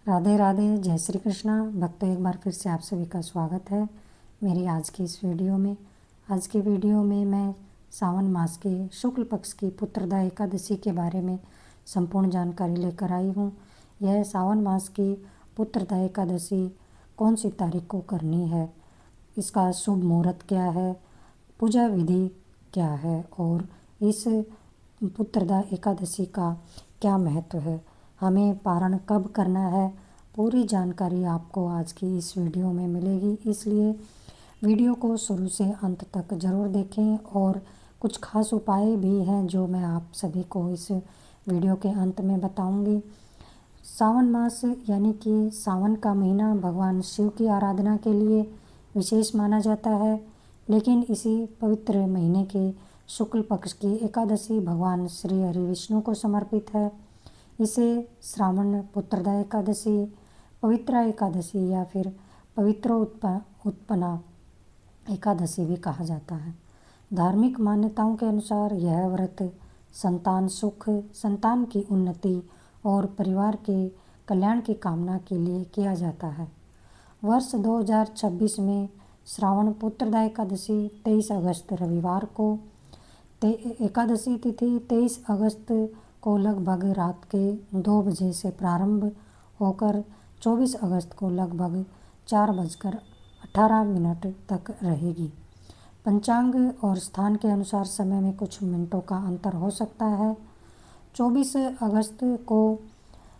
राधे राधे, जय श्री कृष्णा। भक्तों, एक बार फिर से आप सभी का स्वागत है मेरी आज की इस वीडियो में। आज की वीडियो में मैं सावन मास के शुक्ल पक्ष की पुत्रदा एकादशी के बारे में संपूर्ण जानकारी लेकर आई हूँ। यह सावन मास की पुत्रदा एकादशी कौन सी तारीख को करनी है, इसका शुभ मुहूर्त क्या है, पूजा विधि क्या है और इस पुत्रदा एकादशी का क्या महत्व है, हमें पारण कब करना है, पूरी जानकारी आपको आज की इस वीडियो में मिलेगी। इसलिए वीडियो को शुरू से अंत तक ज़रूर देखें और कुछ खास उपाय भी हैं जो मैं आप सभी को इस वीडियो के अंत में बताऊंगी। सावन मास यानी कि सावन का महीना भगवान शिव की आराधना के लिए विशेष माना जाता है, लेकिन इसी पवित्र महीने के शुक्ल पक्ष की एकादशी भगवान श्री हरि विष्णु को समर्पित है। इसे श्रावण पुत्रदा एकादशी, पवित्रा एकादशी या फिर पवित्रो उत्पन्ना एकादशी भी कहा जाता है। धार्मिक मान्यताओं के अनुसार यह व्रत संतान सुख, संतान की उन्नति और परिवार के कल्याण की कामना के लिए किया जाता है। वर्ष 2026 में श्रावण पुत्रदा एकादशी 23 अगस्त रविवार को, एकादशी तिथि 23 अगस्त को लगभग रात के 2 बजे से प्रारंभ होकर 24 अगस्त को लगभग 4:18 तक रहेगी। पंचांग और स्थान के अनुसार समय में कुछ मिनटों का अंतर हो सकता है। 24 अगस्त को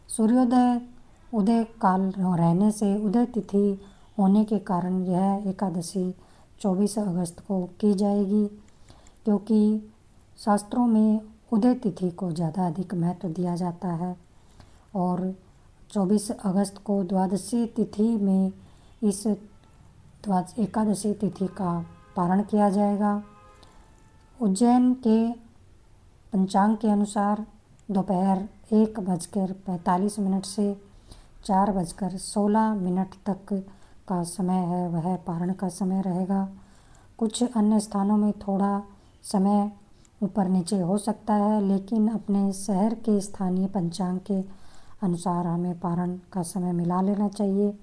सूर्योदय उदय काल रहने से उदय तिथि होने के कारण यह एकादशी 24 अगस्त को की जाएगी, क्योंकि शास्त्रों में उदय तिथि को ज़्यादा अधिक महत्व दिया जाता है और 24 अगस्त को द्वादशी तिथि में इस एकादशी तिथि का पारण किया जाएगा। उज्जैन के पंचांग के अनुसार दोपहर 1:45 से 4:16 तक का समय है, वह पारण का समय रहेगा। कुछ अन्य स्थानों में थोड़ा समय ऊपर नीचे हो सकता है, लेकिन अपने शहर के स्थानीय पंचांग के अनुसार हमें पारण का समय मिला लेना चाहिए।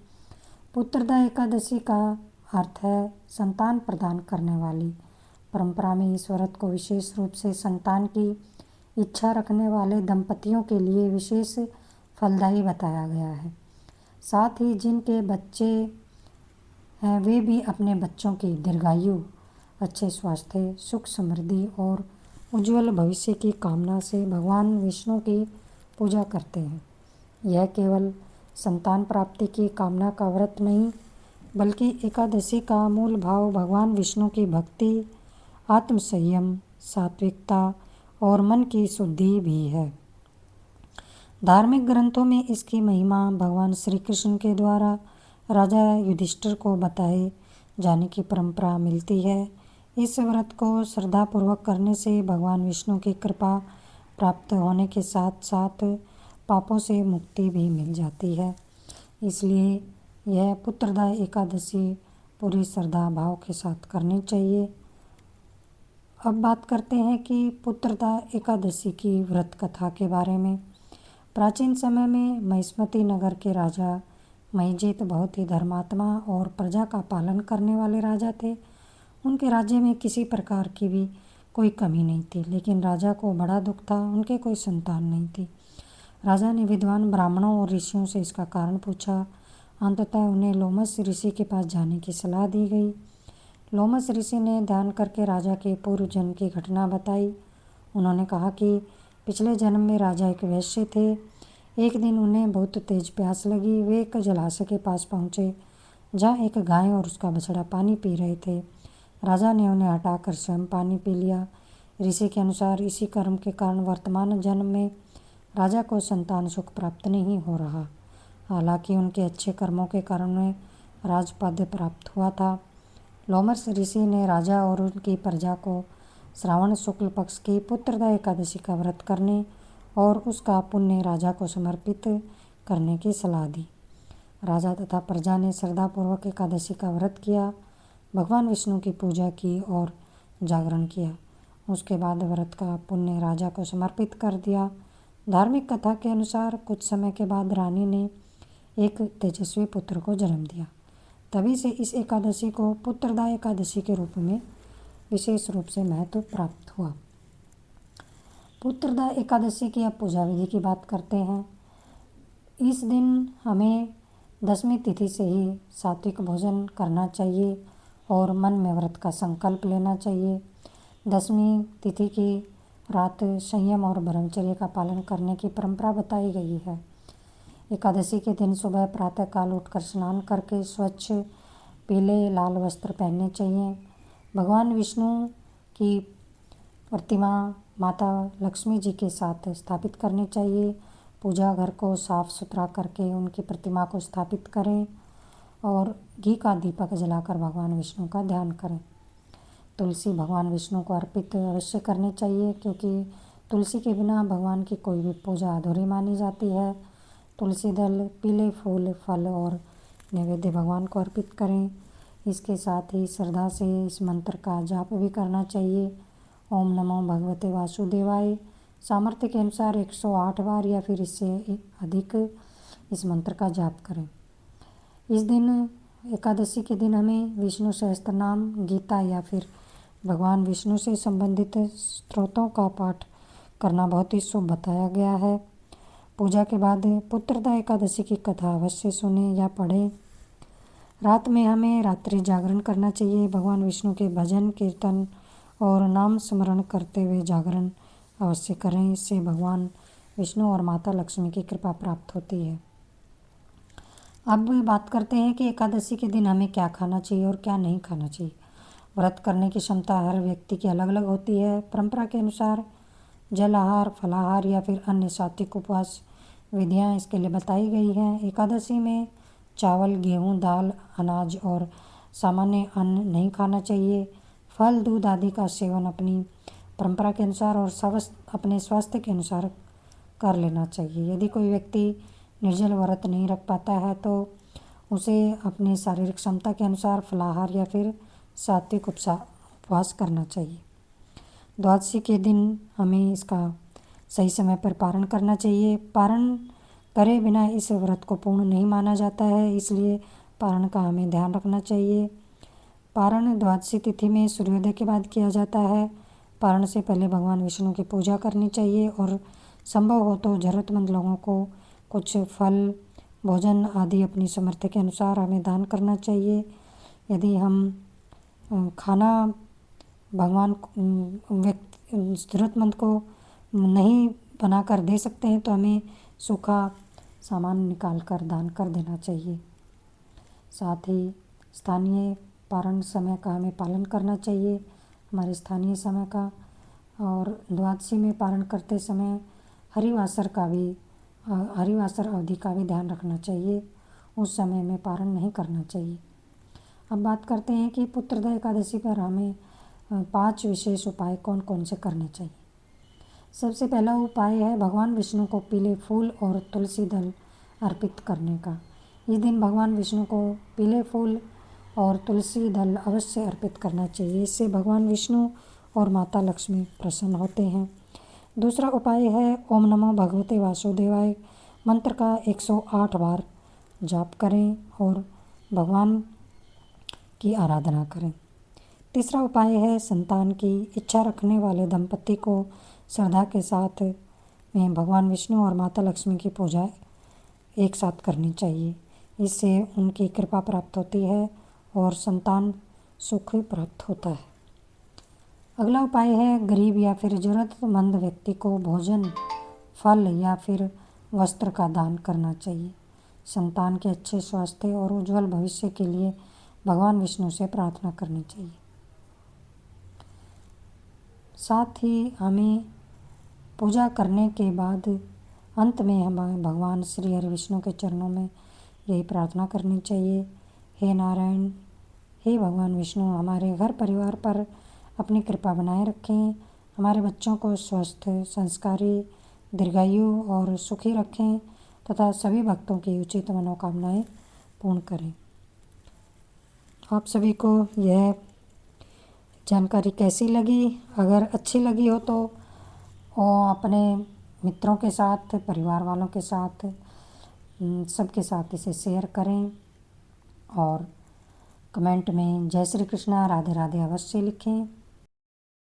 पुत्रदा एकादशी का अर्थ है संतान प्रदान करने वाली। परंपरा में इस व्रत को विशेष रूप से संतान की इच्छा रखने वाले दंपतियों के लिए विशेष फलदायी बताया गया है। साथ ही जिनके बच्चे हैं वे भी अपने बच्चों की दीर्घायु, अच्छे स्वास्थ्य, सुख समृद्धि और उज्जवल भविष्य की कामना से भगवान विष्णु की पूजा करते हैं। यह केवल संतान प्राप्ति की कामना का व्रत नहीं, बल्कि एकादशी का मूल भाव भगवान विष्णु की भक्ति, आत्मसंयम, सात्विकता और मन की शुद्धि भी है। धार्मिक ग्रंथों में इसकी महिमा भगवान श्री कृष्ण के द्वारा राजा युधिष्ठिर को बताए जाने की परंपरा मिलती है। इस व्रत को श्रद्धापूर्वक करने से भगवान विष्णु की कृपा प्राप्त होने के साथ साथ पापों से मुक्ति भी मिल जाती है। इसलिए यह पुत्रदा एकादशी पूरी श्रद्धा भाव के साथ करनी चाहिए। अब बात करते हैं कि पुत्रदा एकादशी की व्रत कथा के बारे में। प्राचीन समय में महिष्मती नगर के राजा महिजीत बहुत ही धर्मात्मा और प्रजा का पालन करने वाले राजा थे। उनके राज्य में किसी प्रकार की भी कोई कमी नहीं थी, लेकिन राजा को बड़ा दुख था, उनके कोई संतान नहीं थी। राजा ने विद्वान ब्राह्मणों और ऋषियों से इसका कारण पूछा। अंततः उन्हें लोमस ऋषि के पास जाने की सलाह दी गई। लोमस ऋषि ने ध्यान करके राजा के पूर्व जन्म की घटना बताई। उन्होंने कहा कि पिछले जन्म में राजा एक वैश्य थे। एक दिन उन्हें बहुत तेज प्यास लगी। वे एक जलाशय के पास पहुँचे, जहाँ एक गाय और उसका बछड़ा पानी पी रहे थे। राजा ने उन्हें हटाकर स्वयं पानी पी लिया। ऋषि के अनुसार इसी कर्म के कारण वर्तमान जन्म में राजा को संतान सुख प्राप्त नहीं हो रहा। हालांकि उनके अच्छे कर्मों के कारण उन्हें राजपद प्राप्त हुआ था। लोमस ऋषि ने राजा और उनकी प्रजा को श्रावण शुक्ल पक्ष की पुत्रदा एकादशी का व्रत करने और उसका पुण्य राजा को समर्पित करने की सलाह दी। राजा तथा प्रजा ने श्रद्धापूर्वक एकादशी का व्रत किया, भगवान विष्णु की पूजा की और जागरण किया। उसके बाद व्रत का पुण्य राजा को समर्पित कर दिया। धार्मिक कथा के अनुसार कुछ समय के बाद रानी ने एक तेजस्वी पुत्र को जन्म दिया। तभी से इस एकादशी को पुत्रदा एकादशी के रूप में विशेष रूप से महत्व प्राप्त हुआ। पुत्रदा एकादशी की अब पूजा विधि की बात करते हैं। इस दिन हमें दशमी तिथि से ही सात्विक भोजन करना चाहिए और मन में व्रत का संकल्प लेना चाहिए। दशमी तिथि की रात संयम और ब्रह्मचर्य का पालन करने की परंपरा बताई गई है। एकादशी के दिन सुबह प्रातःकाल उठकर स्नान करके स्वच्छ पीले लाल वस्त्र पहनने चाहिए। भगवान विष्णु की प्रतिमा माता लक्ष्मी जी के साथ स्थापित करनी चाहिए। पूजा घर को साफ सुथरा करके उनकी प्रतिमा को स्थापित करें और घी का दीपक जलाकर भगवान विष्णु का ध्यान करें। तुलसी भगवान विष्णु को अर्पित अवश्य करनी चाहिए, क्योंकि तुलसी के बिना भगवान की कोई भी पूजा अधूरी मानी जाती है। तुलसी दल, पीले फूल, फल और नैवेद्य भगवान को अर्पित करें। इसके साथ ही श्रद्धा से इस मंत्र का जाप भी करना चाहिए। ओम नमो भगवते वासुदेवाय सामर्थ्य के अनुसार 108 बार या फिर इससे अधिक इस मंत्र का जाप करें। इस दिन एकादशी के दिन हमें विष्णु सहस्त्रनाम, गीता या फिर भगवान विष्णु से संबंधित स्त्रोतों का पाठ करना बहुत ही शुभ बताया गया है। पूजा के बाद पुत्रदा एकादशी की कथा अवश्य सुने या पढ़ें। रात में हमें रात्रि जागरण करना चाहिए। भगवान विष्णु के भजन, कीर्तन और नाम स्मरण करते हुए जागरण अवश्य करें। इससे भगवान विष्णु और माता लक्ष्मी की कृपा प्राप्त होती है। अब बात करते हैं कि एकादशी के दिन हमें क्या खाना चाहिए और क्या नहीं खाना चाहिए। व्रत करने की क्षमता हर व्यक्ति की अलग अलग होती है। परंपरा के अनुसार जलाहार, फलाहार या फिर अन्य सात्विक उपवास विधियाँ इसके लिए बताई गई हैं। एकादशी में चावल, गेहूँ, दाल, अनाज और सामान्य अन्न नहीं खाना चाहिए। फल, दूध आदि का सेवन अपनी परंपरा के अनुसार और अपने स्वास्थ्य के अनुसार कर लेना चाहिए। यदि कोई व्यक्ति निर्जल व्रत नहीं रख पाता है तो उसे अपनी शारीरिक क्षमता के अनुसार फलाहार या फिर सात्विक उपवास करना चाहिए। द्वादशी के दिन हमें इसका सही समय पर पारण करना चाहिए। पारण करे बिना इस व्रत को पूर्ण नहीं माना जाता है, इसलिए पारण का हमें ध्यान रखना चाहिए। पारण द्वादशी तिथि में सूर्योदय के बाद किया जाता है। पारण से पहले भगवान विष्णु की पूजा करनी चाहिए और संभव हो तो ज़रूरतमंद लोगों को कुछ फल, भोजन आदि अपनी सामर्थ्य के अनुसार हमें दान करना चाहिए। यदि हम खाना भगवान ज़रूरतमंद को नहीं बनाकर दे सकते हैं तो हमें सूखा सामान निकाल कर दान कर देना चाहिए। साथ ही स्थानीय पारण समय का हमें पालन करना चाहिए, हमारे स्थानीय समय का। और द्वादशी में पारण करते समय हरिवासर अवधि का भी ध्यान रखना चाहिए। उस समय में पारण नहीं करना चाहिए। अब बात करते हैं कि पुत्रदा एकादशी पर हमें 5 विशेष उपाय कौन कौन से करने चाहिए। सबसे पहला उपाय है भगवान विष्णु को पीले फूल और तुलसी दल अर्पित करने का। इस दिन भगवान विष्णु को पीले फूल और तुलसी दल अवश्य अर्पित करना चाहिए। इससे भगवान विष्णु और माता लक्ष्मी प्रसन्न होते हैं। दूसरा उपाय है ओम नमो भगवते वासुदेवाय मंत्र का 108 बार जाप करें और भगवान की आराधना करें। तीसरा उपाय है संतान की इच्छा रखने वाले दंपति को श्रद्धा के साथ में भगवान विष्णु और माता लक्ष्मी की पूजा एक साथ करनी चाहिए। इससे उनकी कृपा प्राप्त होती है और संतान सुख प्राप्त होता है। अगला उपाय है गरीब या फिर ज़रूरतमंद व्यक्ति को भोजन, फल या फिर वस्त्र का दान करना चाहिए। संतान के अच्छे स्वास्थ्य और उज्जवल भविष्य के लिए भगवान विष्णु से प्रार्थना करनी चाहिए। साथ ही हमें पूजा करने के बाद अंत में हमें भगवान श्री हरि विष्णु के चरणों में यही प्रार्थना करनी चाहिए, हे नारायण, हे भगवान विष्णु, हमारे घर परिवार पर अपनी कृपा बनाए रखें, हमारे बच्चों को स्वस्थ, संस्कारी, दीर्घायु और सुखी रखें तथा सभी भक्तों की उचित मनोकामनाएं पूर्ण करें। आप सभी को यह जानकारी कैसी लगी? अगर अच्छी लगी हो तो अपने मित्रों के साथ, परिवार वालों के साथ सबके साथ इसे शेयर करें और कमेंट में जय श्री कृष्णा राधे राधे अवश्य लिखें।